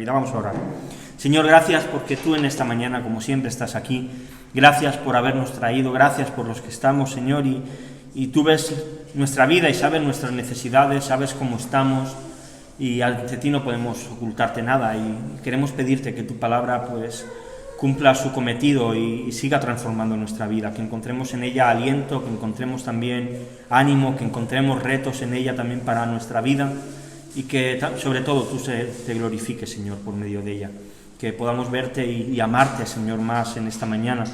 vida. Vamos a orar. Señor, gracias porque tú en esta mañana, como siempre, estás aquí. Gracias por habernos traído, gracias por los que estamos, Señor, y tú ves nuestra vida y sabes nuestras necesidades, sabes cómo estamos, y ante ti no podemos ocultarte nada, y queremos pedirte que tu palabra pues cumpla su cometido y siga transformando nuestra vida, que encontremos en ella aliento, que encontremos también ánimo, que encontremos retos en ella también para nuestra vida, y que sobre todo tú te glorifiques, Señor, por medio de ella, que podamos verte y amarte, Señor, más en esta mañana,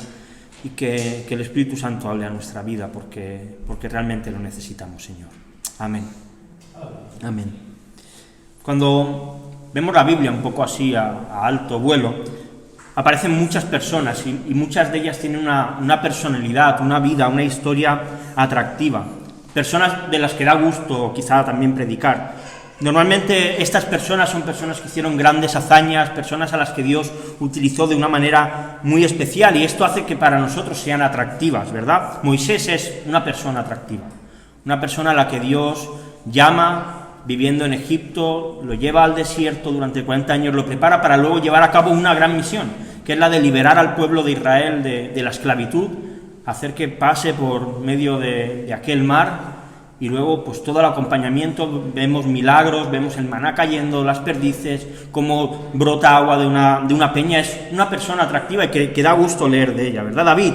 y que el Espíritu Santo hable a nuestra vida, porque realmente lo necesitamos, Señor. Amén. Amén. Cuando vemos la Biblia un poco así a alto vuelo, aparecen muchas personas y muchas de ellas tienen una personalidad, una vida, una historia atractiva. Personas de las que da gusto quizá también predicar. Normalmente estas personas son personas que hicieron grandes hazañas, personas a las que Dios utilizó de una manera muy especial, y esto hace que para nosotros sean atractivas, ¿verdad? Moisés es una persona atractiva, una persona a la que Dios llama viviendo en Egipto, lo lleva al desierto durante 40 años, lo prepara para luego llevar a cabo una gran misión, que es la de liberar al pueblo de Israel de la esclavitud, hacer que pase por medio de aquel mar. Y luego, pues todo el acompañamiento, vemos milagros, vemos el maná cayendo, las perdices, cómo brota agua de una peña. Es una persona atractiva y que da gusto leer de ella, ¿verdad? David,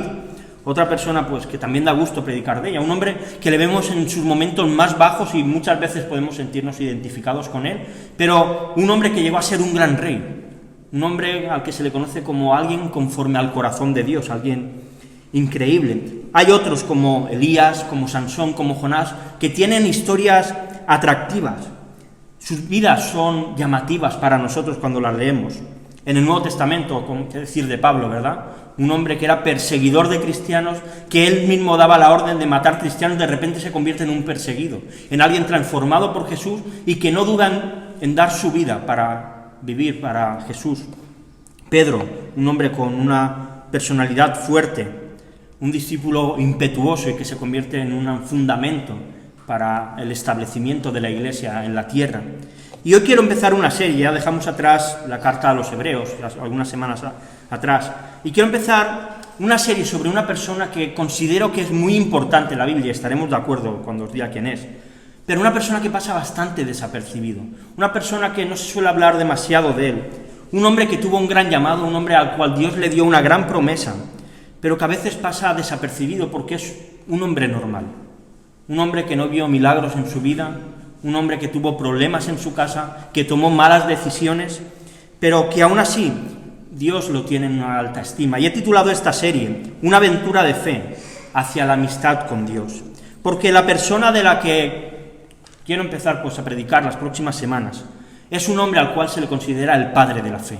otra persona pues que también da gusto predicar de ella, un hombre que le vemos en sus momentos más bajos y muchas veces podemos sentirnos identificados con él, pero un hombre que llegó a ser un gran rey, un hombre al que se le conoce como alguien conforme al corazón de Dios, alguien increíble. Hay otros como Elías, como Sansón, como Jonás, que tienen historias atractivas. Sus vidas son llamativas para nosotros cuando las leemos. En el Nuevo Testamento, como qué decir de Pablo, ¿verdad? Un hombre que era perseguidor de cristianos, que él mismo daba la orden de matar cristianos, de repente se convierte en un perseguido, en alguien transformado por Jesús y que no dudan en dar su vida para vivir para Jesús. Pedro, un hombre con una personalidad fuerte, un discípulo impetuoso y que se convierte en un fundamento para el establecimiento de la Iglesia en la tierra. Y hoy quiero empezar una serie, ya dejamos atrás la carta a los Hebreos, algunas semanas atrás, y quiero empezar una serie sobre una persona que considero que es muy importante en la Biblia, estaremos de acuerdo cuando os diga quién es, pero una persona que pasa bastante desapercibido, una persona que no se suele hablar demasiado de él, un hombre que tuvo un gran llamado, un hombre al cual Dios le dio una gran promesa, pero que a veces pasa desapercibido porque es un hombre normal, un hombre que no vio milagros en su vida, un hombre que tuvo problemas en su casa, que tomó malas decisiones, pero que aún así Dios lo tiene en una alta estima. Y he titulado esta serie Una aventura de fe hacia la amistad con Dios, porque la persona de la que quiero empezar pues a predicar las próximas semanas es un hombre al cual se le considera el padre de la fe.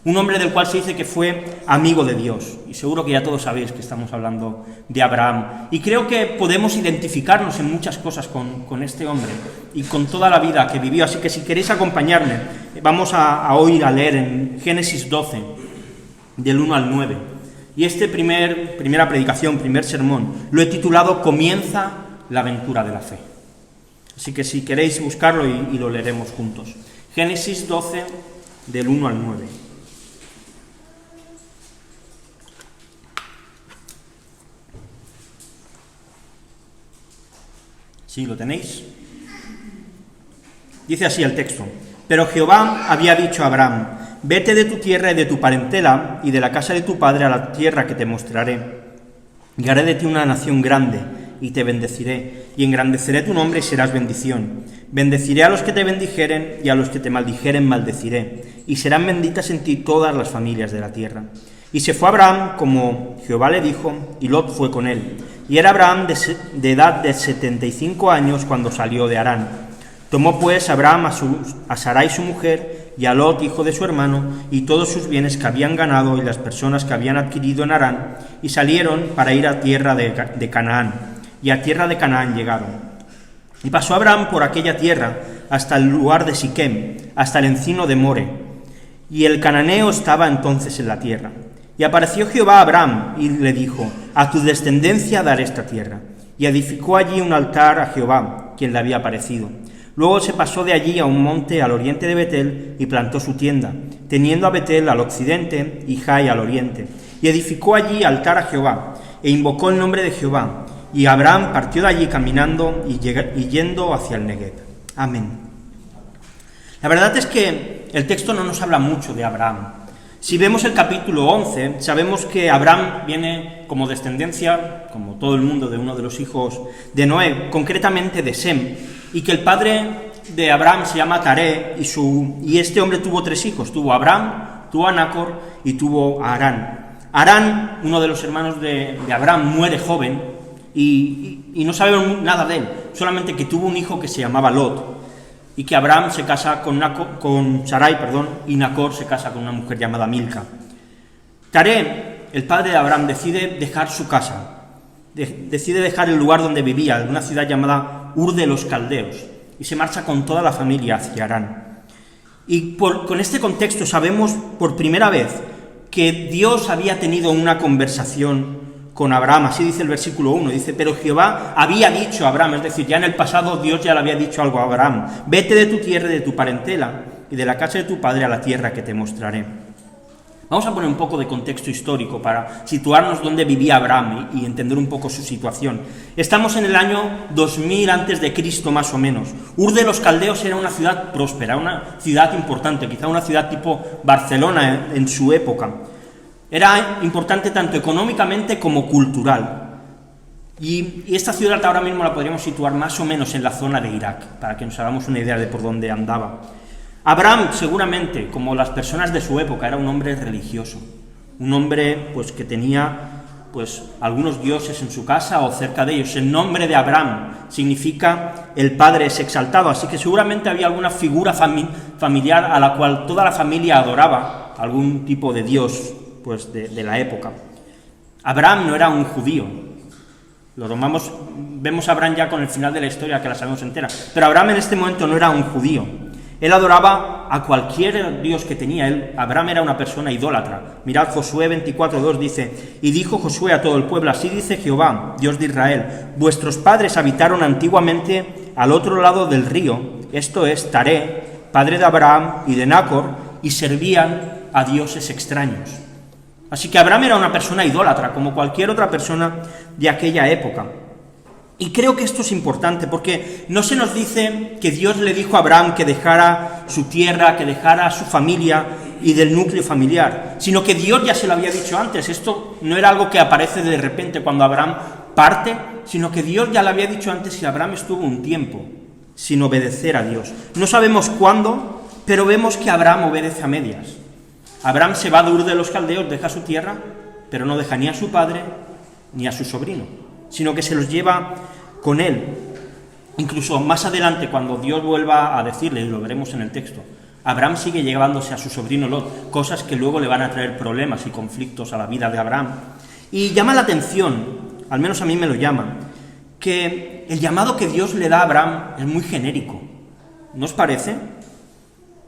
Un hombre del cual se dice que fue amigo de Dios, y seguro que ya todos sabéis que estamos hablando de Abraham. Y creo que podemos identificarnos en muchas cosas con este hombre y con toda la vida que vivió. Así que si queréis acompañarme, vamos a hoy a leer en Génesis 12, del 1 al 9. Y primera predicación, primer sermón, lo he titulado Comienza la aventura de la fe. Así que si queréis buscarlo y lo leeremos juntos. Génesis 12, del 1 al 9. ¿Sí lo tenéis? Dice así el texto: Pero Jehová había dicho a Abraham: Vete de tu tierra y de tu parentela y de la casa de tu padre a la tierra que te mostraré. Y haré de ti una nación grande, y te bendeciré, y engrandeceré tu nombre y serás bendición. Bendeciré a los que te bendijeren, y a los que te maldijeren maldeciré, y serán benditas en ti todas las familias de la tierra. Y se fue Abraham como Jehová le dijo, y Lot fue con él. Y era Abraham de edad de 75 años cuando salió de Harán. Tomó pues Abraham a Sarai su mujer, y a Lot, hijo de su hermano, y todos sus bienes que habían ganado, y las personas que habían adquirido en Harán, y salieron para ir a tierra de Canaán. Y a tierra de Canaán llegaron. Y pasó Abraham por aquella tierra hasta el lugar de Siquem, hasta el encino de More. Y el cananeo estaba entonces en la tierra. Y apareció Jehová a Abraham y le dijo: A tu descendencia daré esta tierra. Y edificó allí un altar a Jehová, quien le había aparecido. Luego se pasó de allí a un monte al oriente de Betel y plantó su tienda, teniendo a Betel al occidente y Jai al oriente. Y edificó allí altar a Jehová, e invocó el nombre de Jehová. Y Abraham partió de allí caminando y yendo hacia el Negev. Amén. La verdad es que el texto no nos habla mucho de Abraham. Si vemos el capítulo 11, sabemos que Abraham viene como descendencia, como todo el mundo, de uno de los hijos de Noé, concretamente de Sem, y que el padre de Abraham se llama Taré, y este hombre tuvo 3 hijos. Tuvo a Abraham, tuvo a Nacor y tuvo a Harán. Harán, uno de los hermanos de Abraham, muere joven y no sabemos nada de él, solamente que tuvo un hijo que se llamaba Lot, y que Abraham se casa con Sarai, y Nacor se casa con una mujer llamada Milca. Taré, el padre de Abraham, decide dejar su casa, decide dejar el lugar donde vivía, en una ciudad llamada Ur de los Caldeos, y se marcha con toda la familia hacia Harán. Y con este contexto sabemos por primera vez que Dios había tenido una conversación con Abraham. Así dice el versículo 1, dice: pero Jehová había dicho a Abraham, es decir, ya en el pasado Dios ya le había dicho algo a Abraham: vete de tu tierra y de tu parentela y de la casa de tu padre a la tierra que te mostraré. Vamos a poner un poco de contexto histórico para situarnos dónde vivía Abraham y entender un poco su situación. Estamos en el año 2000 a.C., más o menos. Ur de los Caldeos era una ciudad próspera, una ciudad importante, quizá una ciudad tipo Barcelona en su época. Era importante tanto económicamente como cultural. Y esta ciudad ahora mismo la podríamos situar más o menos en la zona de Irak, para que nos hagamos una idea de por dónde andaba. Abraham, seguramente, como las personas de su época, era un hombre religioso, un hombre que tenía algunos dioses en su casa o cerca de ellos. El nombre de Abraham significa el padre es exaltado, así que seguramente había alguna figura familiar a la cual toda la familia adoraba, algún tipo de dios de la época. Abraham no era un judío. Vemos a Abraham ya con el final de la historia, que la sabemos entera, pero Abraham en este momento no era un judío. Él adoraba a cualquier dios que tenía. Abraham era una persona idólatra. Mirad Josué 24:2, dice: y dijo Josué a todo el pueblo: así dice Jehová, Dios de Israel, vuestros padres habitaron antiguamente al otro lado del río, esto es Taré, padre de Abraham y de Nacor, y servían a dioses extraños. Así que Abraham era una persona idólatra, como cualquier otra persona de aquella época. Y creo que esto es importante, porque no se nos dice que Dios le dijo a Abraham que dejara su tierra, que dejara su familia y del núcleo familiar, sino que Dios ya se lo había dicho antes. Esto no era algo que aparece de repente cuando Abraham parte, sino que Dios ya le había dicho antes, y Abraham estuvo un tiempo sin obedecer a Dios. No sabemos cuándo, pero vemos que Abraham obedece a medias. Abraham se va de Ur de los Caldeos, deja su tierra, pero no deja ni a su padre ni a su sobrino, sino que se los lleva con él. Incluso más adelante, cuando Dios vuelva a decirle, y lo veremos en el texto, Abraham sigue llevándose a su sobrino Lot, cosas que luego le van a traer problemas y conflictos a la vida de Abraham. Y llama la atención, al menos a mí me lo llama, que el llamado que Dios le da a Abraham es muy genérico. ¿No os parece?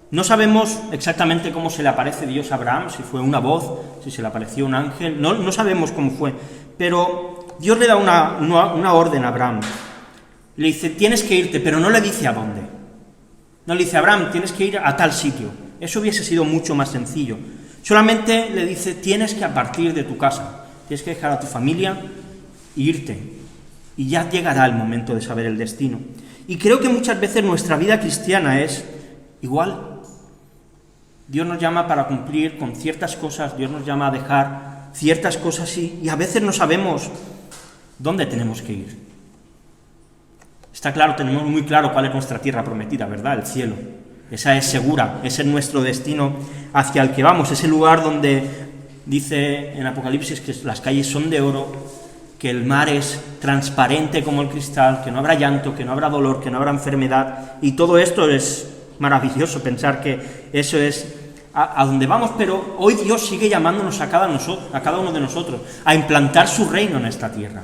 No sabemos exactamente cómo se le aparece Dios a Abraham, si fue una voz, si se le apareció un ángel, no sabemos cómo fue, pero Dios le da una orden a Abraham. Le dice: tienes que irte, pero no le dice a dónde. No le dice: Abraham, tienes que ir a tal sitio. Eso hubiese sido mucho más sencillo. Solamente le dice: tienes que partir de tu casa, tienes que dejar a tu familia e irte. Y ya llegará el momento de saber el destino. Y creo que muchas veces nuestra vida cristiana es igual. Dios nos llama para cumplir con ciertas cosas, Dios nos llama a dejar ciertas cosas y a veces no sabemos dónde tenemos que ir. Está claro, tenemos muy claro cuál es nuestra tierra prometida, ¿verdad? El cielo. Esa es segura, ese es nuestro destino hacia el que vamos, ese lugar donde dice en Apocalipsis que las calles son de oro, que el mar es transparente como el cristal, que no habrá llanto, que no habrá dolor, que no habrá enfermedad, y todo esto es maravilloso pensar que eso es a donde vamos, pero hoy Dios sigue llamándonos a cada uno de nosotros a implantar su reino en esta tierra.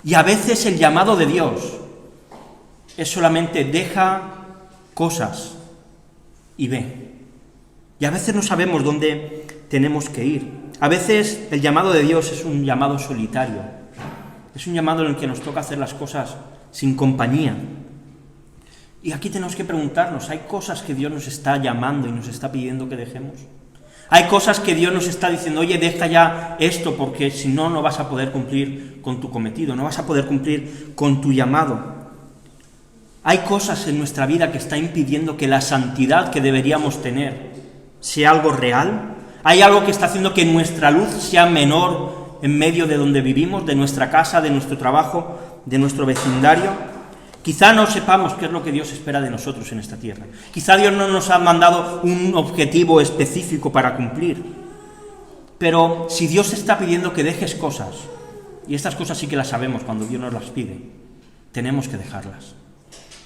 Y a veces el llamado de Dios es solamente deja cosas y ve. Y a veces no sabemos dónde tenemos que ir. A veces el llamado de Dios es un llamado solitario. Es un llamado en el que nos toca hacer las cosas sin compañía. Y aquí tenemos que preguntarnos, ¿hay cosas que Dios nos está llamando y nos está pidiendo que dejemos? Hay cosas que Dios nos está diciendo, oye, deja ya esto, porque si no, no vas a poder cumplir con tu cometido, no vas a poder cumplir con tu llamado. Hay cosas en nuestra vida que está impidiendo que la santidad que deberíamos tener sea algo real. Hay algo que está haciendo que nuestra luz sea menor en medio de donde vivimos, de nuestra casa, de nuestro trabajo, de nuestro vecindario. Quizá no sepamos qué es lo que Dios espera de nosotros en esta tierra. Quizá Dios no nos ha mandado un objetivo específico para cumplir. Pero si Dios está pidiendo que dejes cosas, y estas cosas sí que las sabemos cuando Dios nos las pide, tenemos que dejarlas.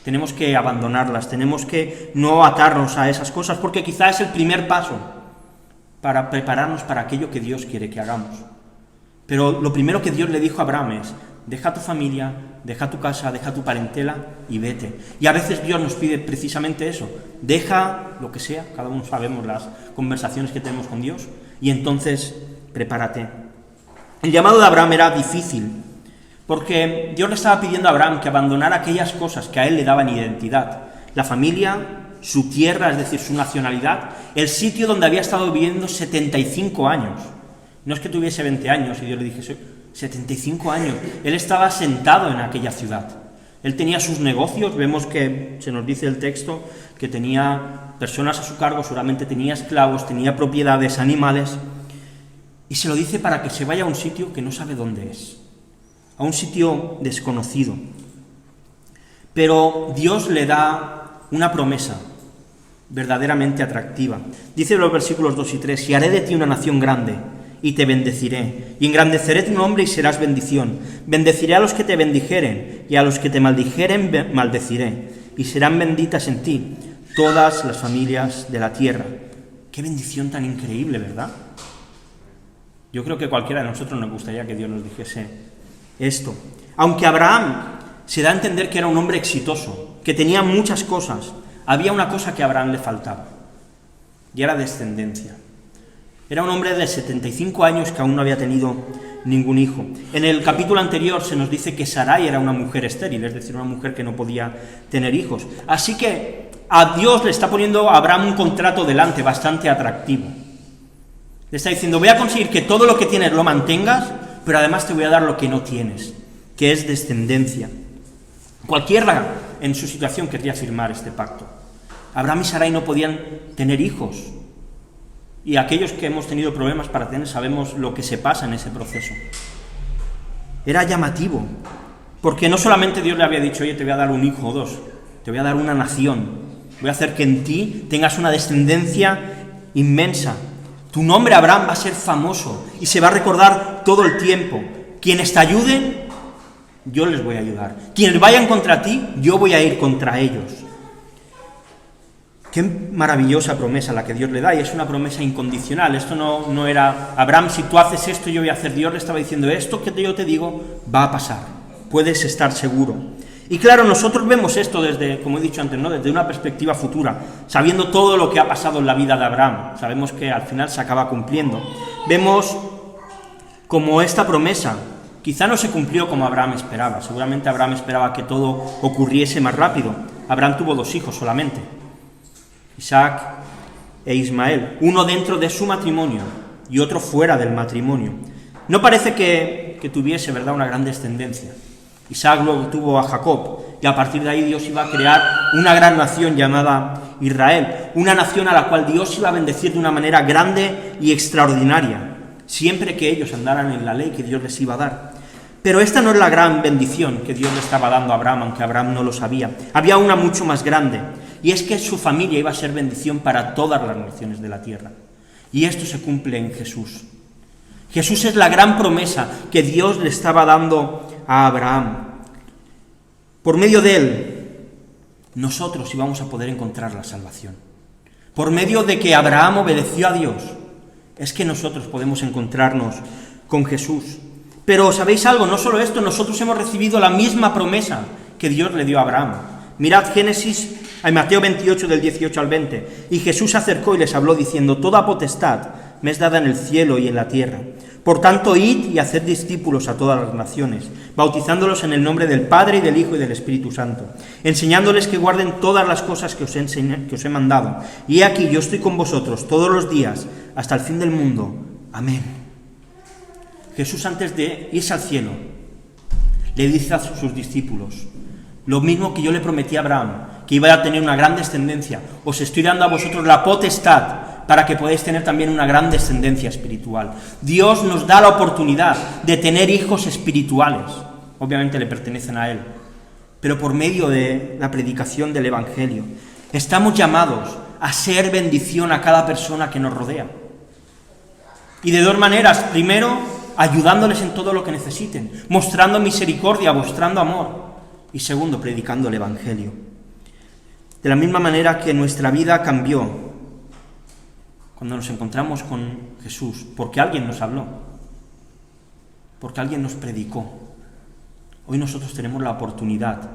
Tenemos que abandonarlas, tenemos que no atarnos a esas cosas, porque quizá es el primer paso para prepararnos para aquello que Dios quiere que hagamos. Pero lo primero que Dios le dijo a Abraham es, deja tu familia, deja tu casa, deja tu parentela y vete. Y a veces Dios nos pide precisamente eso, deja lo que sea, cada uno sabemos las conversaciones que tenemos con Dios, y entonces prepárate. El llamado de Abraham era difícil, porque Dios le estaba pidiendo a Abraham que abandonara aquellas cosas que a él le daban identidad, la familia, su tierra, es decir, su nacionalidad, el sitio donde había estado viviendo 75 años. No es que tuviese 20 años y Dios le dijese, 75 años. Él estaba sentado en aquella ciudad. Él tenía sus negocios, vemos que se nos dice el texto que tenía personas a su cargo, seguramente tenía esclavos, tenía propiedades, animales, y se lo dice para que se vaya a un sitio que no sabe dónde es, a un sitio desconocido. Pero Dios le da una promesa verdaderamente atractiva. Dice en los versículos 2 y 3, y haré de ti una nación grande, y te bendeciré, y engrandeceré tu nombre y serás bendición. Bendeciré a los que te bendijeren, y a los que te maldijeren maldeciré, y serán benditas en ti todas las familias de la tierra. Qué bendición tan increíble, ¿verdad? Yo creo que cualquiera de nosotros nos gustaría que Dios nos dijese esto. Aunque Abraham se da a entender que era un hombre exitoso, que tenía muchas cosas, había una cosa que a Abraham le faltaba, y era descendencia. Era un hombre de 75 años que aún no había tenido ningún hijo. En el capítulo anterior se nos dice que Sarai era una mujer estéril, es decir, una mujer que no podía tener hijos. Así que a Dios le está poniendo a Abraham un contrato delante bastante atractivo. Le está diciendo, voy a conseguir que todo lo que tienes lo mantengas, pero además te voy a dar lo que no tienes, que es descendencia. Cualquiera en su situación querría firmar este pacto. Abraham y Sarai no podían tener hijos. Y aquellos que hemos tenido problemas para tener, sabemos lo que se pasa en ese proceso. Era llamativo, porque no solamente Dios le había dicho, oye, te voy a dar un hijo o dos, te voy a dar una nación, voy a hacer que en ti tengas una descendencia inmensa. Tu nombre, Abraham, va a ser famoso y se va a recordar todo el tiempo. Quienes te ayuden, yo les voy a ayudar. Quienes vayan contra ti, yo voy a ir contra ellos. Qué maravillosa promesa la que Dios le da, y es una promesa incondicional. Esto no era, Abraham, si tú haces esto, yo voy a hacer. Dios le estaba diciendo, esto que yo te digo va a pasar, puedes estar seguro. Y claro, nosotros vemos esto desde, como he dicho antes, ¿no?, desde una perspectiva futura, sabiendo todo lo que ha pasado en la vida de Abraham. Sabemos que al final se acaba cumpliendo. Vemos como esta promesa quizá no se cumplió como Abraham esperaba. Seguramente Abraham esperaba que todo ocurriese más rápido. Abraham tuvo 2 hijos solamente, Isaac e Ismael, uno dentro de su matrimonio y otro fuera del matrimonio. No parece que tuviese, ¿verdad?, una gran descendencia. Isaac luego tuvo a Jacob, y a partir de ahí Dios iba a crear una gran nación llamada Israel, una nación a la cual Dios iba a bendecir de una manera grande y extraordinaria, siempre que ellos andaran en la ley que Dios les iba a dar. Pero esta no es la gran bendición que Dios le estaba dando a Abraham, aunque Abraham no lo sabía. Había una mucho más grande, y es que su familia iba a ser bendición para todas las naciones de la tierra. Y esto se cumple en Jesús. Jesús es la gran promesa que Dios le estaba dando a Abraham. Por medio de él, nosotros íbamos a poder encontrar la salvación. Por medio de que Abraham obedeció a Dios, es que nosotros podemos encontrarnos con Jesús. Pero, ¿sabéis algo? No solo esto, nosotros hemos recibido la misma promesa que Dios le dio a Abraham. Mirad Mateo 28, del 18 al 20. Y Jesús se acercó y les habló diciendo, toda potestad me es dada en el cielo y en la tierra. Por tanto, id y haced discípulos a todas las naciones, bautizándolos en el nombre del Padre, y del Hijo, y del Espíritu Santo, enseñándoles que guarden todas las cosas que os he mandado. Y he aquí, yo estoy con vosotros todos los días, hasta el fin del mundo. Amén. Jesús, antes de irse al cielo, le dice a sus discípulos lo mismo que yo le prometí a Abraham, que iba a tener una gran descendencia. Os estoy dando a vosotros la potestad para que podáis tener también una gran descendencia espiritual. Dios nos da la oportunidad de tener hijos espirituales. Obviamente le pertenecen a Él, pero por medio de la predicación del Evangelio. Estamos llamados a ser bendición a cada persona que nos rodea. Y de dos maneras. Primero, ayudándoles en todo lo que necesiten, mostrando misericordia, mostrando amor. Y segundo, predicando el Evangelio. De la misma manera que nuestra vida cambió cuando nos encontramos con Jesús, porque alguien nos habló, porque alguien nos predicó. Hoy nosotros tenemos la oportunidad,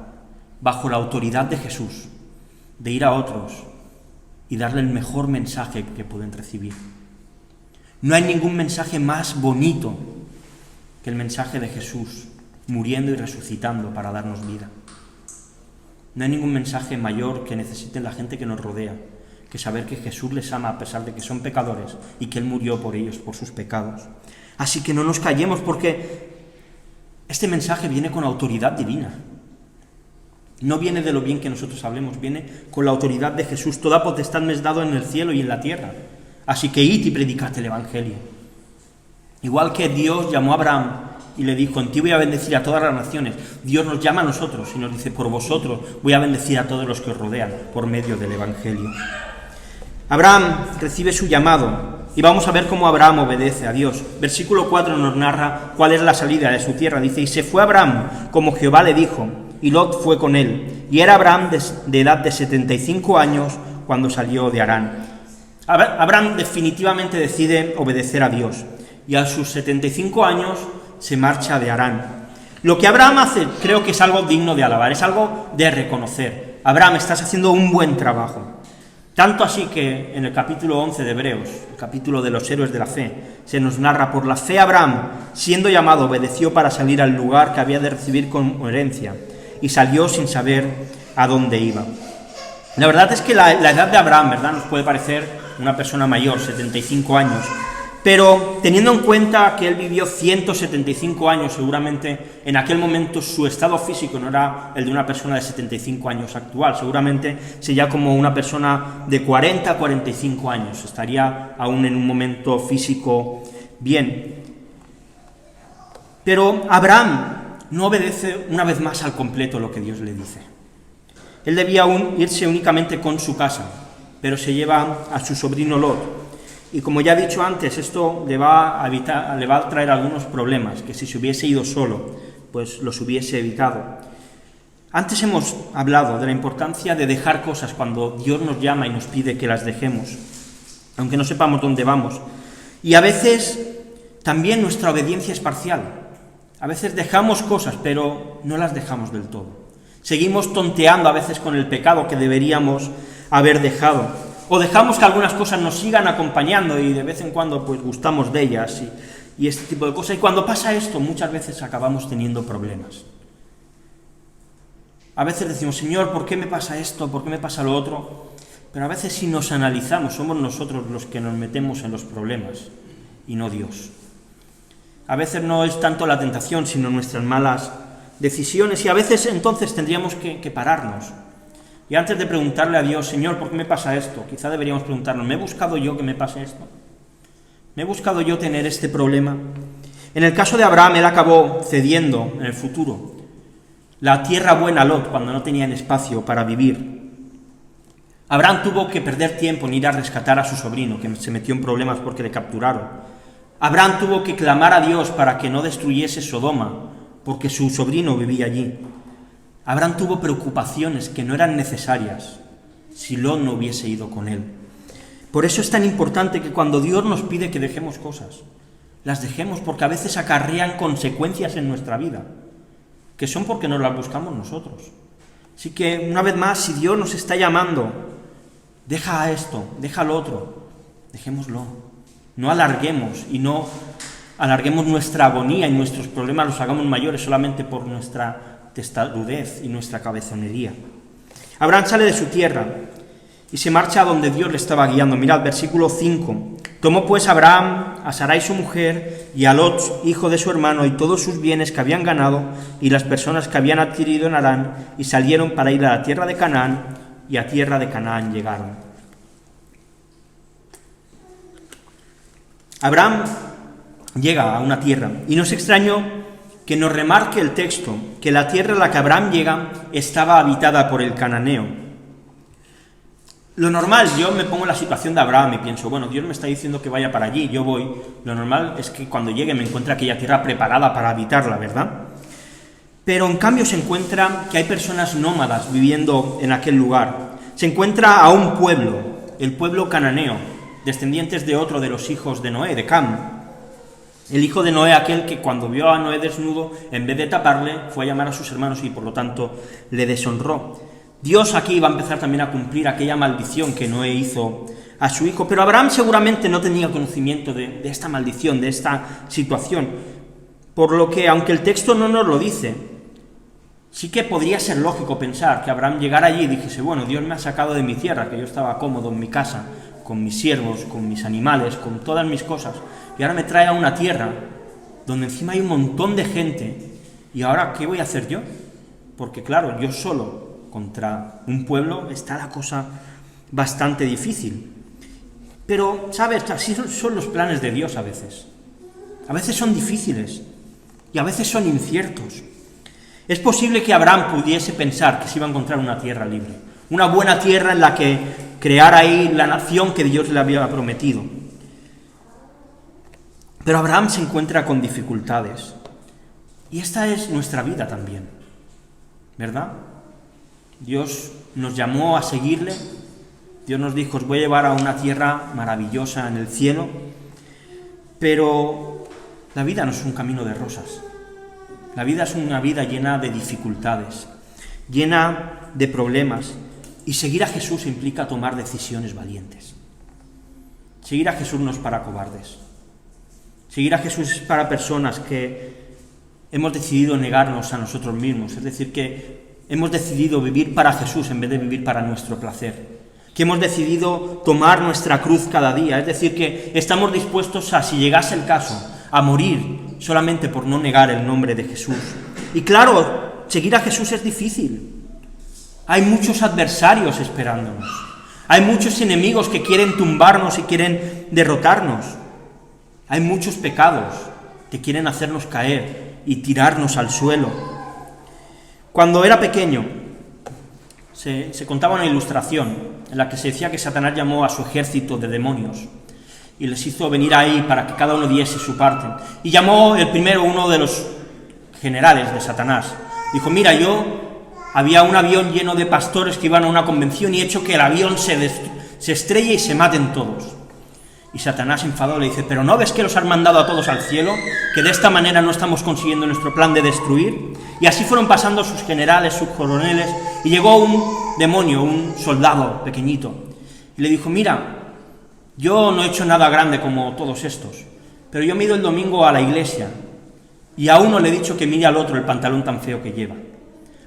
bajo la autoridad de Jesús, de ir a otros y darle el mejor mensaje que pueden recibir. No hay ningún mensaje más bonito que el mensaje de Jesús, muriendo y resucitando para darnos vida. No hay ningún mensaje mayor que necesite la gente que nos rodea, que saber que Jesús les ama a pesar de que son pecadores y que Él murió por ellos, por sus pecados. Así que no nos callemos, porque este mensaje viene con autoridad divina. No viene de lo bien que nosotros hablemos, viene con la autoridad de Jesús. Toda potestad me es dado en el cielo y en la tierra. Así que id y predicad el Evangelio. Igual que Dios llamó a Abraham y le dijo, en ti voy a bendecir a todas las naciones, Dios nos llama a nosotros y nos dice, por vosotros voy a bendecir a todos los que os rodean por medio del Evangelio. Abraham recibe su llamado y vamos a ver cómo Abraham obedece a Dios. Versículo 4 nos narra cuál es la salida de su tierra. Dice, y se fue Abraham como Jehová le dijo, y Lot fue con él. Y era Abraham de edad de 75 años cuando salió de Harán. Abraham definitivamente decide obedecer a Dios y a sus 75 años se marcha de Harán. Lo que Abraham hace creo que es algo digno de alabar, es algo de reconocer. Abraham, estás haciendo un buen trabajo. Tanto así que en el capítulo 11 de Hebreos, el capítulo de los héroes de la fe, se nos narra, por la fe Abraham, siendo llamado, obedeció para salir al lugar que había de recibir como herencia, y salió sin saber a dónde iba. La verdad es que la edad de Abraham, ¿verdad?, nos puede parecer una persona mayor, 75 años, pero teniendo en cuenta que él vivió 175 años, seguramente en aquel momento su estado físico no era el de una persona de 75 años actual, seguramente sería como una persona de 40 a 45 años, estaría aún en un momento físico bien. Pero Abraham no obedece una vez más al completo lo que Dios le dice. Él debía irse únicamente con su casa, pero se lleva a su sobrino Lot. Y como ya he dicho antes, esto le va a traer algunos problemas, que si se hubiese ido solo, pues los hubiese evitado. Antes hemos hablado de la importancia de dejar cosas cuando Dios nos llama y nos pide que las dejemos, aunque no sepamos dónde vamos. Y a veces también nuestra obediencia es parcial. A veces dejamos cosas, pero no las dejamos del todo. Seguimos tonteando a veces con el pecado que deberíamos haber dejado. O dejamos que algunas cosas nos sigan acompañando y de vez en cuando pues gustamos de ellas y este tipo de cosas. Y cuando pasa esto, muchas veces acabamos teniendo problemas. A veces decimos, Señor, ¿por qué me pasa esto? ¿Por qué me pasa lo otro? Pero a veces si nos analizamos, somos nosotros los que nos metemos en los problemas y no Dios. A veces no es tanto la tentación, sino nuestras malas decisiones. Y a veces entonces tendríamos que pararnos. Y antes de preguntarle a Dios, Señor, ¿por qué me pasa esto?, quizá deberíamos preguntarnos, ¿me he buscado yo que me pase esto? ¿Me he buscado yo tener este problema? En el caso de Abraham, él acabó cediendo en el futuro la tierra buena a Lot cuando no tenían espacio para vivir. Abraham tuvo que perder tiempo en ir a rescatar a su sobrino, que se metió en problemas porque le capturaron. Abraham tuvo que clamar a Dios para que no destruyese Sodoma, porque su sobrino vivía allí. Abraham tuvo preocupaciones que no eran necesarias si Lot no hubiese ido con él. Por eso es tan importante que cuando Dios nos pide que dejemos cosas, las dejemos, porque a veces acarrean consecuencias en nuestra vida, que son porque nos las buscamos nosotros. Así que, una vez más, si Dios nos está llamando, deja esto, deja lo otro, dejémoslo. No alarguemos y no alarguemos nuestra agonía y nuestros problemas los hagamos mayores solamente por nuestra testarudez y nuestra cabezonería. Abraham sale de su tierra y se marcha a donde Dios le estaba guiando. Mirad, versículo 5. Tomó pues Abraham a Sarai su mujer y a Lot, hijo de su hermano, y todos sus bienes que habían ganado y las personas que habían adquirido en Harán, y salieron para ir a la tierra de Canaán, y a tierra de Canaán llegaron. Abraham llega a una tierra, y no es extraño que nos remarque el texto que la tierra a la que Abraham llega estaba habitada por el cananeo. Lo normal, yo me pongo en la situación de Abraham y pienso, bueno, Dios me está diciendo que vaya para allí, yo voy. Lo normal es que cuando llegue me encuentre aquella tierra preparada para habitarla, ¿verdad? Pero en cambio se encuentra que hay personas nómadas viviendo en aquel lugar. Se encuentra a un pueblo, el pueblo cananeo, descendientes de otro de los hijos de Noé, de Cam. El hijo de Noé, aquel que cuando vio a Noé desnudo, en vez de taparle, fue a llamar a sus hermanos y por lo tanto le deshonró. Dios aquí va a empezar también a cumplir aquella maldición que Noé hizo a su hijo, pero Abraham seguramente no tenía conocimiento de esta maldición, de esta situación, por lo que, aunque el texto no nos lo dice, sí que podría ser lógico pensar que Abraham llegara allí y dijese, bueno, Dios me ha sacado de mi tierra, que yo estaba cómodo en mi casa, con mis siervos, con mis animales, con todas mis cosas, y ahora me trae a una tierra donde encima hay un montón de gente, y ahora, ¿qué voy a hacer yo? Porque claro, yo solo contra un pueblo está la cosa bastante difícil. Pero, ¿sabes? Así son los planes de Dios a veces. A veces son difíciles y a veces son inciertos. Es posible que Abraham pudiese pensar que se iba a encontrar una tierra libre, una buena tierra en la que crear ahí la nación que Dios le había prometido. Pero Abraham se encuentra con dificultades. Y esta es nuestra vida también, ¿verdad? Dios nos llamó a seguirle, Dios nos dijo, os voy a llevar a una tierra maravillosa en el cielo, pero la vida no es un camino de rosas, la vida es una vida llena de dificultades, llena de problemas, y seguir a Jesús implica tomar decisiones valientes. Seguir a Jesús no es para cobardes, seguir a Jesús es para personas que hemos decidido negarnos a nosotros mismos, es decir, que hemos decidido vivir para Jesús en vez de vivir para nuestro placer, que hemos decidido tomar nuestra cruz cada día, es decir, que estamos dispuestos a, si llegase el caso, a morir solamente por no negar el nombre de Jesús. Y claro, seguir a Jesús es difícil. Hay muchos adversarios esperándonos, hay muchos enemigos que quieren tumbarnos y quieren derrotarnos, hay muchos pecados que quieren hacernos caer y tirarnos al suelo. Cuando era pequeño, se contaba una ilustración en la que se decía que Satanás llamó a su ejército de demonios y les hizo venir ahí para que cada uno diese su parte. Y llamó el primero uno de los generales de Satanás. Dijo, mira, había un avión lleno de pastores que iban a una convención y he hecho que el avión se estrelle y se maten todos. Y Satanás enfadado le dice, ¿pero no ves que los han mandado a todos al cielo? ¿Que de esta manera no estamos consiguiendo nuestro plan de destruir? Y así fueron pasando sus generales, sus coroneles, y llegó un demonio, un soldado pequeñito, y le dijo, mira, yo no he hecho nada grande como todos estos, pero yo me he ido el domingo a la iglesia, y a uno le he dicho que mire al otro el pantalón tan feo que lleva.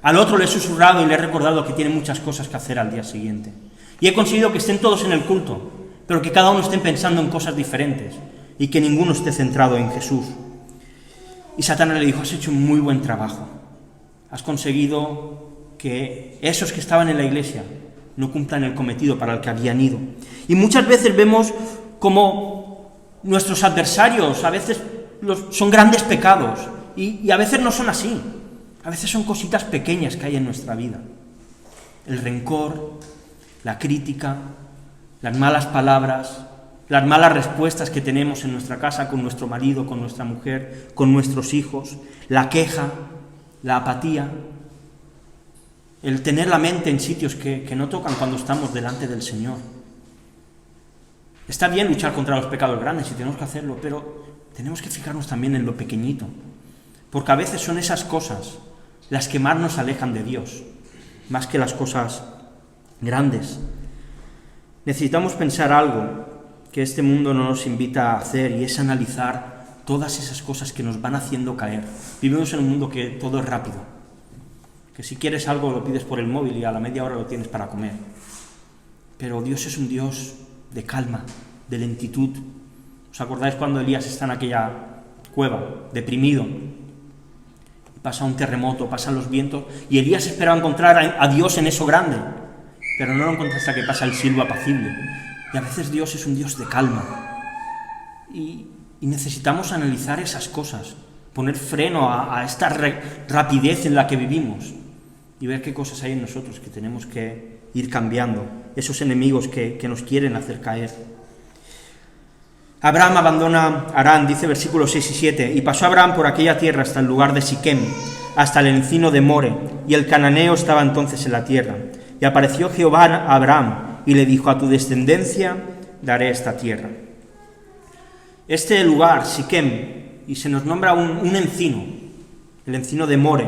Al otro le he susurrado y le he recordado que tiene muchas cosas que hacer al día siguiente. Y he conseguido que estén todos en el culto, pero que cada uno esté pensando en cosas diferentes y que ninguno esté centrado en Jesús. Y Satanás le dijo, has hecho un muy buen trabajo. Has conseguido que esos que estaban en la iglesia no cumplan el cometido para el que habían ido. Y muchas veces vemos como nuestros adversarios a veces son grandes pecados y a veces no son así. A veces son cositas pequeñas que hay en nuestra vida. El rencor, la crítica, las malas palabras, las malas respuestas que tenemos en nuestra casa con nuestro marido, con nuestra mujer, con nuestros hijos, la queja, la apatía, el tener la mente en sitios que no tocan cuando estamos delante del Señor. Está bien luchar contra los pecados grandes y tenemos que hacerlo, pero tenemos que fijarnos también en lo pequeñito, porque a veces son esas cosas las que más nos alejan de Dios, más que las cosas grandes. Necesitamos pensar algo que este mundo no nos invita a hacer, y es analizar todas esas cosas que nos van haciendo caer. Vivimos en un mundo que todo es rápido, que si quieres algo lo pides por el móvil y a la media hora lo tienes para comer. Pero Dios es un Dios de calma, de lentitud. ¿Os acordáis cuando Elías está en aquella cueva, deprimido? Pasa un terremoto, pasan los vientos, y Elías esperaba encontrar a Dios en eso grande, pero no lo encuentra hasta que pasa el silbo apacible. Y a veces Dios es un Dios de calma. Y necesitamos analizar esas cosas, poner freno a esta rapidez en la que vivimos y ver qué cosas hay en nosotros que tenemos que ir cambiando, esos enemigos que nos quieren hacer caer. Abraham abandona Harán, dice versículos 6 y 7, y pasó Abraham por aquella tierra hasta el lugar de Siquem, hasta el encino de More, y el cananeo estaba entonces en la tierra. Y apareció Jehová a Abraham, y le dijo: a tu descendencia daré esta tierra. Este lugar, Siquem, y se nos nombra un encino, el encino de More,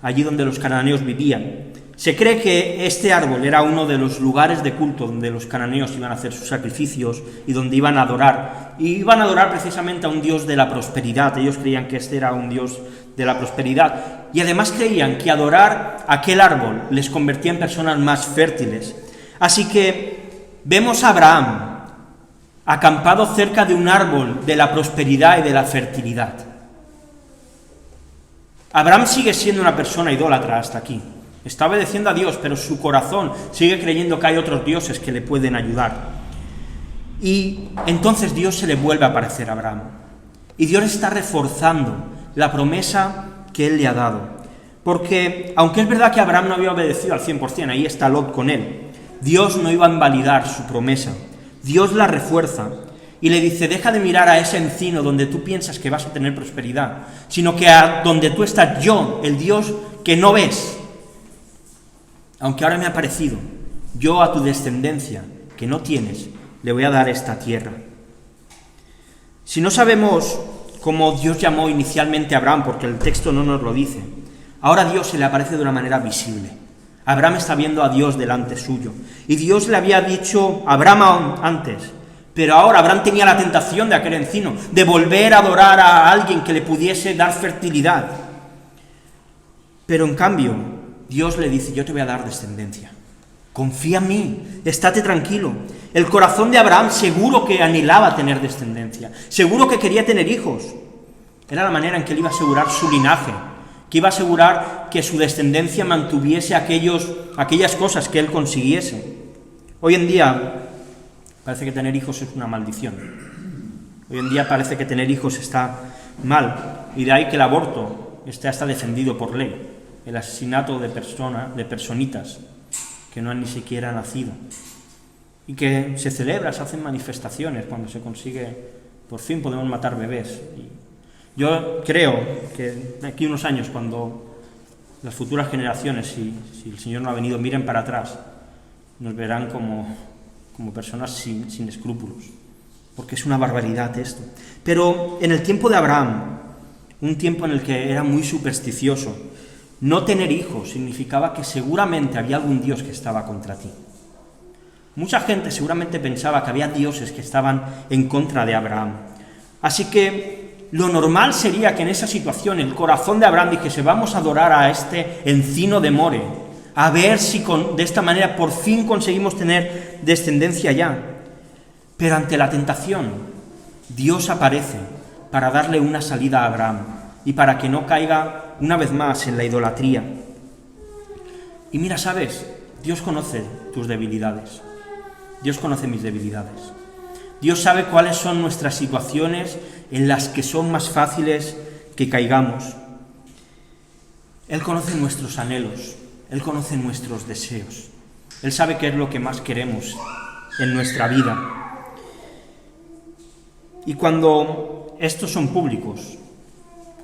allí donde los cananeos vivían. Se cree que este árbol era uno de los lugares de culto donde los cananeos iban a hacer sus sacrificios y donde iban a adorar. Y iban a adorar precisamente a un Dios de la prosperidad. Ellos creían que este era un Dios de la prosperidad. Y además creían que adorar aquel árbol les convertía en personas más fértiles. Así que vemos a Abraham acampado cerca de un árbol de la prosperidad y de la fertilidad. Abraham sigue siendo una persona idólatra hasta aquí. Está obedeciendo a Dios, pero su corazón sigue creyendo que hay otros dioses que le pueden ayudar. Y entonces Dios se le vuelve a aparecer a Abraham. Y Dios está reforzando la promesa que Él le ha dado. Porque, aunque es verdad que Abraham no había obedecido al 100%, ahí está Lot con él, Dios no iba a invalidar su promesa. Dios la refuerza y le dice: deja de mirar a ese encino donde tú piensas que vas a tener prosperidad, sino que a donde tú estás, yo, el Dios que no ves, aunque ahora me ha parecido, yo a tu descendencia, que no tienes, le voy a dar esta tierra. Si no sabemos cómo Dios llamó inicialmente a Abraham, porque el texto no nos lo dice, ahora Dios se le aparece de una manera visible. Abraham está viendo a Dios delante suyo. Y Dios le había dicho a Abraham antes, pero ahora Abraham tenía la tentación de aquel encino, de volver a adorar a alguien que le pudiese dar fertilidad. Pero en cambio, Dios le dice: yo te voy a dar descendencia. Confía en mí, estate tranquilo. El corazón de Abraham seguro que anhelaba tener descendencia, seguro que quería tener hijos. Era la manera en que él iba a asegurar su linaje, que iba a asegurar que su descendencia mantuviese aquellas cosas que él consiguiese. Hoy en día parece que tener hijos es una maldición. Hoy en día parece que tener hijos está mal, y de ahí que el aborto esté hasta defendido por ley. El asesinato de personitas que no han ni siquiera nacido. Y que se celebra, se hacen manifestaciones cuando se consigue, por fin podemos matar bebés. Y yo creo que de aquí a unos años, cuando las futuras generaciones, si el Señor no ha venido, miren para atrás, nos verán como personas sin escrúpulos. Porque es una barbaridad esto. Pero en el tiempo de Abraham, un tiempo en el que era muy supersticioso, no tener hijos significaba que seguramente había algún Dios que estaba contra ti. Mucha gente seguramente pensaba que había dioses que estaban en contra de Abraham. Así que lo normal sería que en esa situación el corazón de Abraham dijese: vamos a adorar a este encino de More, a ver si de esta manera por fin conseguimos tener descendencia ya. Pero ante la tentación, Dios aparece para darle una salida a Abraham y para que no caiga una vez más en la idolatría. Y mira, ¿sabes? Dios conoce tus debilidades. Dios conoce mis debilidades. Dios sabe cuáles son nuestras situaciones en las que son más fáciles que caigamos. Él conoce nuestros anhelos, Él conoce nuestros deseos. Él sabe qué es lo que más queremos en nuestra vida. Y cuando estos son públicos,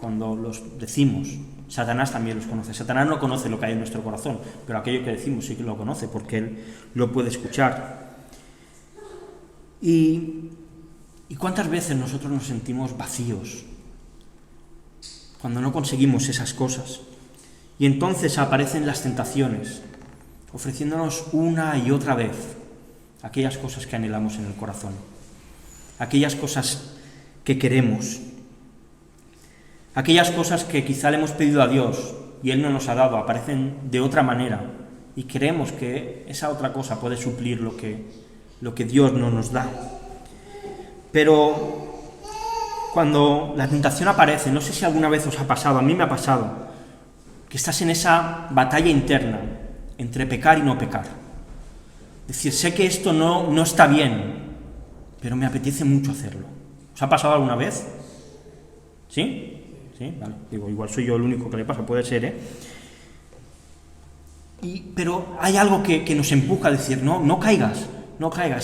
cuando los decimos, Satanás también los conoce. Satanás no conoce lo que hay en nuestro corazón, pero aquello que decimos sí que lo conoce, porque él lo puede escuchar. ¿Y cuántas veces nosotros nos sentimos vacíos cuando no conseguimos esas cosas? Y entonces aparecen las tentaciones, ofreciéndonos una y otra vez aquellas cosas que anhelamos en el corazón, aquellas cosas que queremos. Aquellas cosas que quizá le hemos pedido a Dios y Él no nos ha dado, aparecen de otra manera y creemos que esa otra cosa puede suplir lo que Dios no nos da. Pero cuando la tentación aparece, no sé si alguna vez os ha pasado, a mí me ha pasado, que estás en esa batalla interna entre pecar y no pecar. Es decir, sé que esto no está bien, pero me apetece mucho hacerlo. ¿Os ha pasado alguna vez? ¿Sí? ¿Sí? Vale. Digo, igual soy yo el único que le pasa, puede ser, ¿eh? Pero hay algo que nos empuja a decir, no caigas,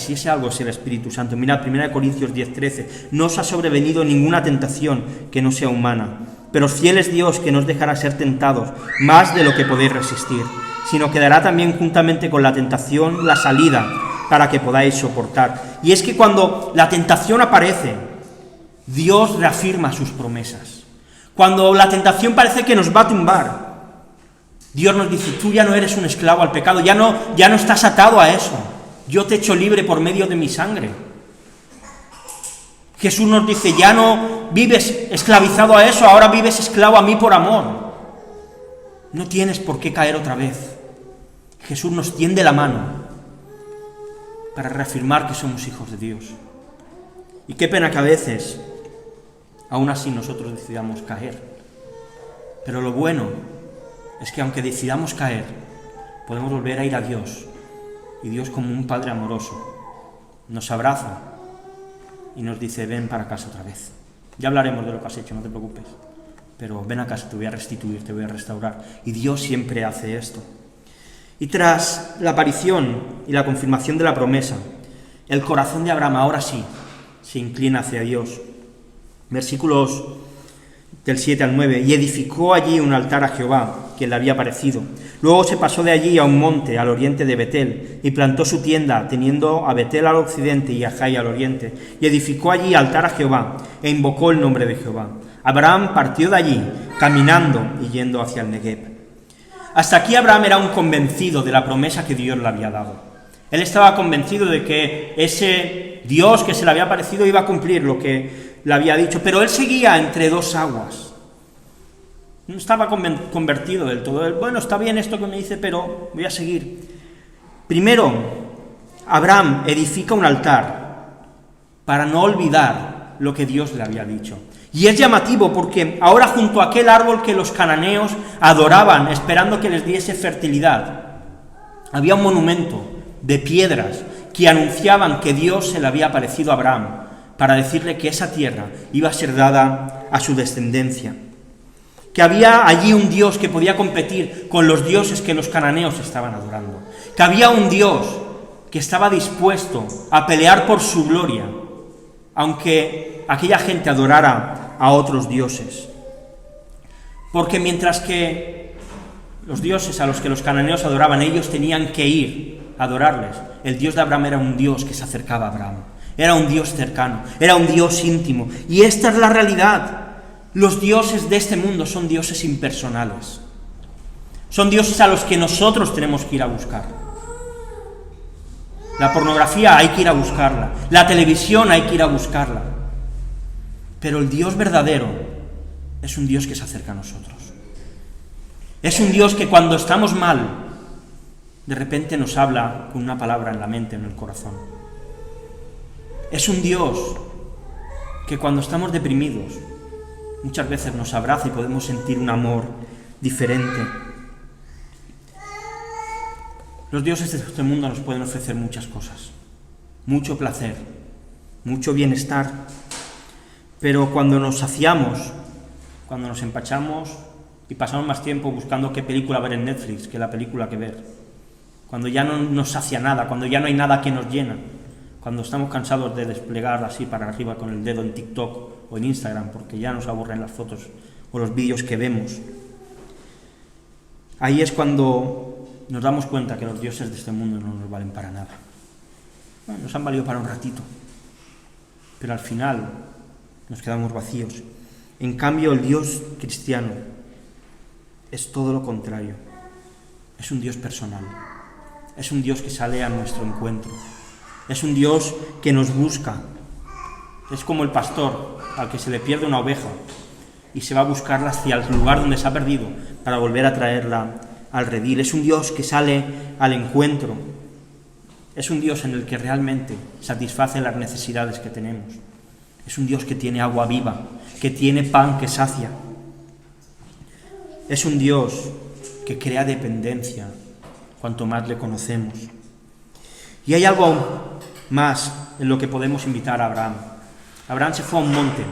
y ese algo es el Espíritu Santo. Mirad, 1 Corintios 10:13, no os ha sobrevenido ninguna tentación que no sea humana, pero fiel es Dios que no os dejará ser tentados más de lo que podéis resistir, sino que dará también juntamente con la tentación la salida para que podáis soportar. Y es que cuando la tentación aparece, Dios reafirma sus promesas. Cuando la tentación parece que nos va a tumbar, Dios nos dice, tú ya no eres un esclavo al pecado, ya no estás atado a eso, yo te echo libre por medio de mi sangre. Jesús nos dice, ya no vives esclavizado a eso, ahora vives esclavo a mí por amor. No tienes por qué caer otra vez. Jesús nos tiende la mano para reafirmar que somos hijos de Dios. Y qué pena que a veces, aún así, nosotros decidamos caer. Pero lo bueno es que aunque decidamos caer, podemos volver a ir a Dios. Y Dios, como un Padre amoroso, nos abraza y nos dice, ven para casa otra vez. Ya hablaremos de lo que has hecho, no te preocupes. Pero ven a casa, te voy a restituir, te voy a restaurar. Y Dios siempre hace esto. Y tras la aparición y la confirmación de la promesa, el corazón de Abraham ahora sí se inclina hacia Dios. Versículos del 7 al 9. Y edificó allí un altar a Jehová, que le había aparecido. Luego se pasó de allí a un monte al oriente de Betel, y plantó su tienda, teniendo a Betel al occidente y a Jai al oriente. Y edificó allí altar a Jehová, e invocó el nombre de Jehová. Abraham partió de allí, caminando y yendo hacia el Negev. Hasta aquí Abraham era un convencido de la promesa que Dios le había dado. Él estaba convencido de que ese Dios que se le había aparecido iba a cumplir lo que le había dicho, pero él seguía entre dos aguas. No estaba convertido del todo. Bueno, está bien esto que me dice, pero voy a seguir. Primero, Abraham edifica un altar para no olvidar lo que Dios le había dicho. Y es llamativo porque ahora junto a aquel árbol que los cananeos adoraban, esperando que les diese fertilidad, había un monumento de piedras que anunciaban que Dios se le había aparecido a Abraham para decirle que esa tierra iba a ser dada a su descendencia. Que había allí un Dios que podía competir con los dioses que los cananeos estaban adorando. Que había un Dios que estaba dispuesto a pelear por su gloria, aunque aquella gente adorara a otros dioses. Porque mientras que los dioses a los que los cananeos adoraban, ellos tenían que ir a adorarles, el Dios de Abraham era un Dios que se acercaba a Abraham. Era un Dios cercano, era un Dios íntimo. Y esta es la realidad. Los dioses de este mundo son dioses impersonales. Son dioses a los que nosotros tenemos que ir a buscar. La pornografía hay que ir a buscarla. La televisión hay que ir a buscarla. Pero el Dios verdadero es un Dios que se acerca a nosotros. Es un Dios que cuando estamos mal, de repente nos habla con una palabra en la mente, en el corazón. Es un Dios que cuando estamos deprimidos, muchas veces nos abraza y podemos sentir un amor diferente. Los dioses de este mundo nos pueden ofrecer muchas cosas, mucho placer, mucho bienestar, pero cuando nos saciamos, cuando nos empachamos y pasamos más tiempo buscando qué película ver en Netflix que la película que ver, cuando ya no nos sacia nada, cuando ya no hay nada que nos llena, cuando estamos cansados de desplegar así para arriba con el dedo en TikTok o en Instagram porque ya nos aburren las fotos o los vídeos que vemos, ahí es cuando nos damos cuenta que los dioses de este mundo no nos valen para nada. Bueno, nos han valido para un ratito, pero al final nos quedamos vacíos. En cambio, el Dios cristiano es todo lo contrario. Es un Dios personal. Es un Dios que sale a nuestro encuentro. Es un Dios que nos busca. Es como el pastor al que se le pierde una oveja y se va a buscarla hacia el lugar donde se ha perdido para volver a traerla al redil. Es un Dios que sale al encuentro. Es un Dios en el que realmente satisface las necesidades que tenemos. Es un Dios que tiene agua viva, que tiene pan que sacia. Es un Dios que crea dependencia cuanto más le conocemos. Y hay algo aún más en lo que podemos invitar a Abraham. Abraham se fue a un monte,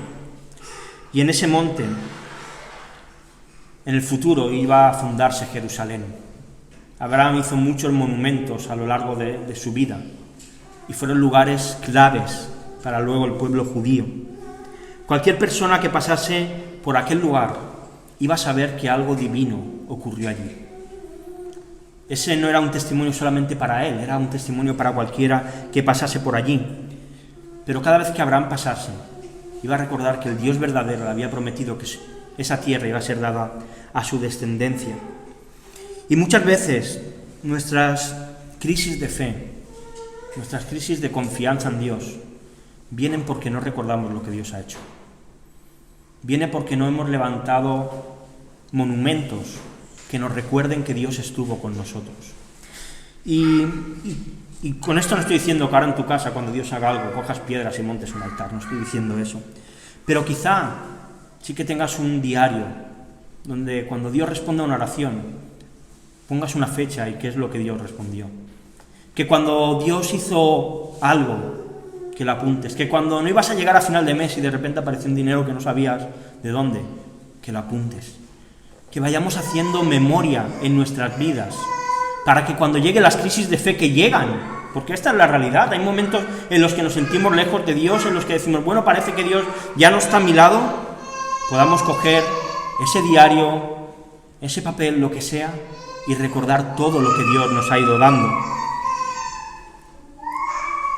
y en ese monte, en el futuro, iba a fundarse Jerusalén. Abraham hizo muchos monumentos a lo largo de su vida, y fueron lugares claves para luego el pueblo judío. Cualquier persona que pasase por aquel lugar iba a saber que algo divino ocurrió allí. Ese no era un testimonio solamente para él, era un testimonio para cualquiera que pasase por allí. Pero cada vez que Abraham pasase, iba a recordar que el Dios verdadero le había prometido que esa tierra iba a ser dada a su descendencia. Y muchas veces nuestras crisis de fe, nuestras crisis de confianza en Dios, vienen porque no recordamos lo que Dios ha hecho. Viene porque no hemos levantado monumentos que nos recuerden que Dios estuvo con nosotros. Y con esto no estoy diciendo que ahora en tu casa, cuando Dios haga algo, cojas piedras y montes un altar, no estoy diciendo eso. Pero quizá sí que tengas un diario donde cuando Dios responda a una oración, pongas una fecha y qué es lo que Dios respondió. Que cuando Dios hizo algo, que lo apuntes. Que cuando no ibas a llegar a final de mes y de repente apareció un dinero que no sabías de dónde, que lo apuntes. Que vayamos haciendo memoria en nuestras vidas, para que cuando lleguen las crisis de fe que llegan, porque esta es la realidad, hay momentos en los que nos sentimos lejos de Dios, en los que decimos, bueno, parece que Dios ya no está a mi lado, podamos coger ese diario, ese papel, lo que sea, y recordar todo lo que Dios nos ha ido dando.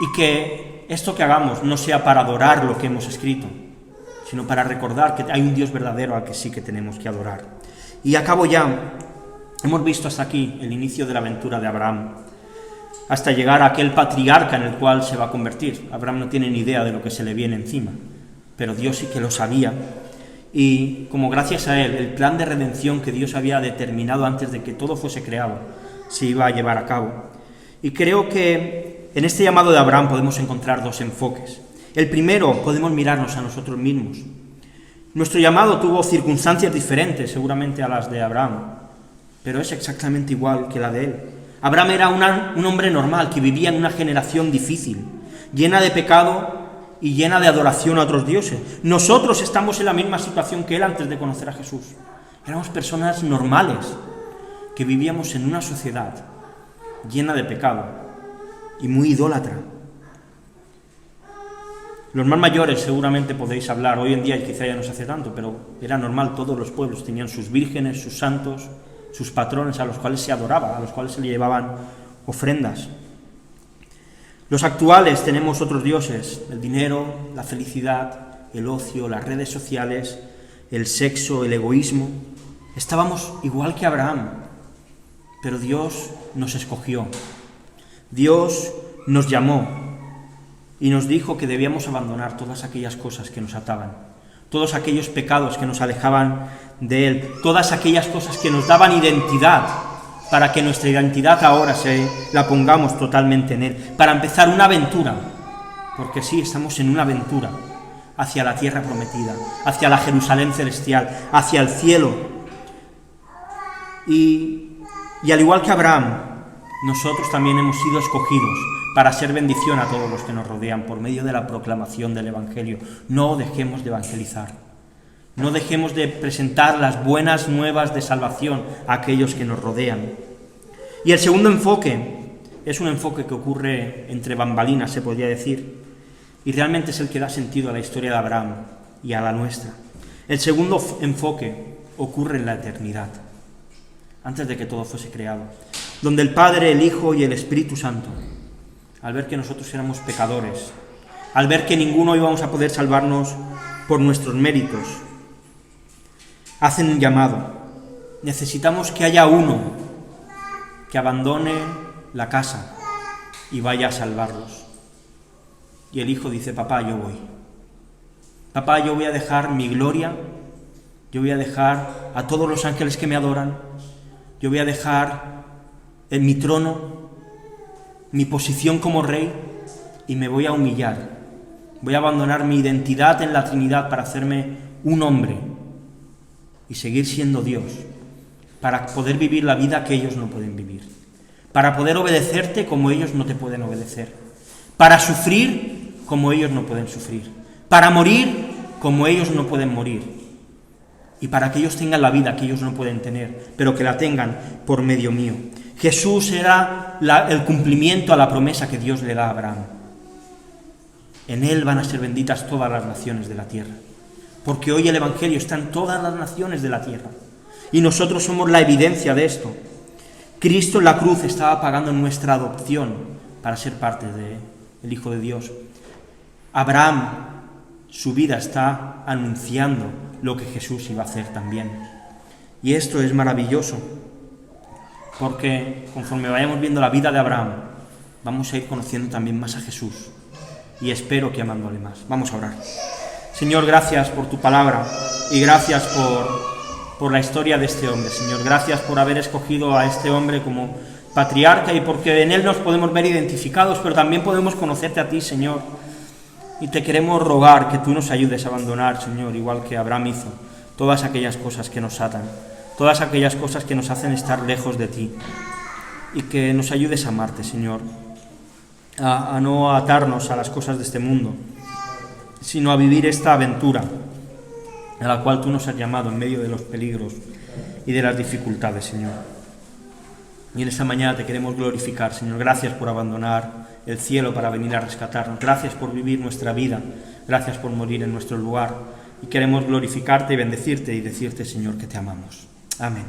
Y que esto que hagamos no sea para adorar lo que hemos escrito, sino para recordar que hay un Dios verdadero al que sí que tenemos que adorar. Y acabo ya. Hemos visto hasta aquí el inicio de la aventura de Abraham, hasta llegar a aquel patriarca en el cual se va a convertir. Abraham no tiene ni idea de lo que se le viene encima, pero Dios sí que lo sabía. Y como gracias a él, el plan de redención que Dios había determinado antes de que todo fuese creado, se iba a llevar a cabo. Y creo que en este llamado de Abraham podemos encontrar dos enfoques. El primero, podemos mirarnos a nosotros mismos. Nuestro llamado tuvo circunstancias diferentes, seguramente a las de Abraham, pero es exactamente igual que la de él. Abraham era un hombre normal que vivía en una generación difícil, llena de pecado y llena de adoración a otros dioses. Nosotros estamos en la misma situación que él antes de conocer a Jesús. Éramos personas normales que vivíamos en una sociedad llena de pecado y muy idólatra. Los más mayores seguramente podéis hablar, hoy en día quizá ya no se hace tanto, pero era normal, todos los pueblos tenían sus vírgenes, sus santos, sus patrones a los cuales se adoraba, a los cuales se le llevaban ofrendas. Los actuales tenemos otros dioses, el dinero, la felicidad, el ocio, las redes sociales, el sexo, el egoísmo. Estábamos igual que Abraham, pero Dios nos escogió, Dios nos llamó y nos dijo que debíamos abandonar todas aquellas cosas que nos ataban, todos aquellos pecados que nos alejaban de Él, todas aquellas cosas que nos daban identidad, para que nuestra identidad ahora la pongamos totalmente en Él, para empezar una aventura, porque sí, estamos en una aventura hacia la tierra prometida, hacia la Jerusalén celestial, hacia el cielo. Y al igual que Abraham, nosotros también hemos sido escogidos para ser bendición a todos los que nos rodean por medio de la proclamación del Evangelio. No dejemos de evangelizar, no dejemos de presentar las buenas nuevas de salvación a aquellos que nos rodean. Y el segundo enfoque es un enfoque que ocurre entre bambalinas, se podría decir, y realmente es el que da sentido a la historia de Abraham y a la nuestra. El segundo enfoque ocurre en la eternidad, antes de que todo fuese creado, donde el Padre, el Hijo y el Espíritu Santo, al ver que nosotros éramos pecadores, al ver que ninguno íbamos a poder salvarnos por nuestros méritos, hacen un llamado. Necesitamos que haya uno que abandone la casa y vaya a salvarlos. Y el Hijo dice, papá, yo voy. Papá, yo voy a dejar mi gloria, Yo voy a dejar a todos los ángeles que me adoran. Yo voy a dejar en mi trono, mi posición como rey, y me voy a humillar. Voy a abandonar mi identidad en la Trinidad para hacerme un hombre y seguir siendo Dios, para poder vivir la vida que ellos no pueden vivir, para poder obedecerte como ellos no te pueden obedecer, para sufrir como ellos no pueden sufrir, para morir como ellos no pueden morir, y para que ellos tengan la vida que ellos no pueden tener, pero que la tengan por medio mío. Jesús era el cumplimiento a la promesa que Dios le da a Abraham. En él van a ser benditas todas las naciones de la tierra, porque hoy el Evangelio está en todas las naciones de la tierra, y nosotros somos la evidencia de esto. Cristo en la cruz estaba pagando nuestra adopción para ser parte del Hijo de Dios. Abraham, su vida está anunciando lo que Jesús iba a hacer también. Y esto es maravilloso, porque conforme vayamos viendo la vida de Abraham, vamos a ir conociendo también más a Jesús, y espero que amándole más. Vamos a orar. Señor, gracias por tu palabra, y gracias por la historia de este hombre. Señor, gracias por haber escogido a este hombre como patriarca, y porque en él nos podemos ver identificados, pero también podemos conocerte a ti, Señor. Y te queremos rogar que tú nos ayudes a abandonar, Señor, igual que Abraham hizo, todas aquellas cosas que nos atan, todas aquellas cosas que nos hacen estar lejos de ti, y que nos ayudes a amarte, Señor, a no atarnos a las cosas de este mundo, sino a vivir esta aventura a la cual tú nos has llamado en medio de los peligros y de las dificultades, Señor. Y en esta mañana te queremos glorificar, Señor. Gracias por abandonar el cielo para venir a rescatarnos. Gracias por vivir nuestra vida. Gracias por morir en nuestro lugar. Y queremos glorificarte y bendecirte y decirte, Señor, que te amamos. Amén.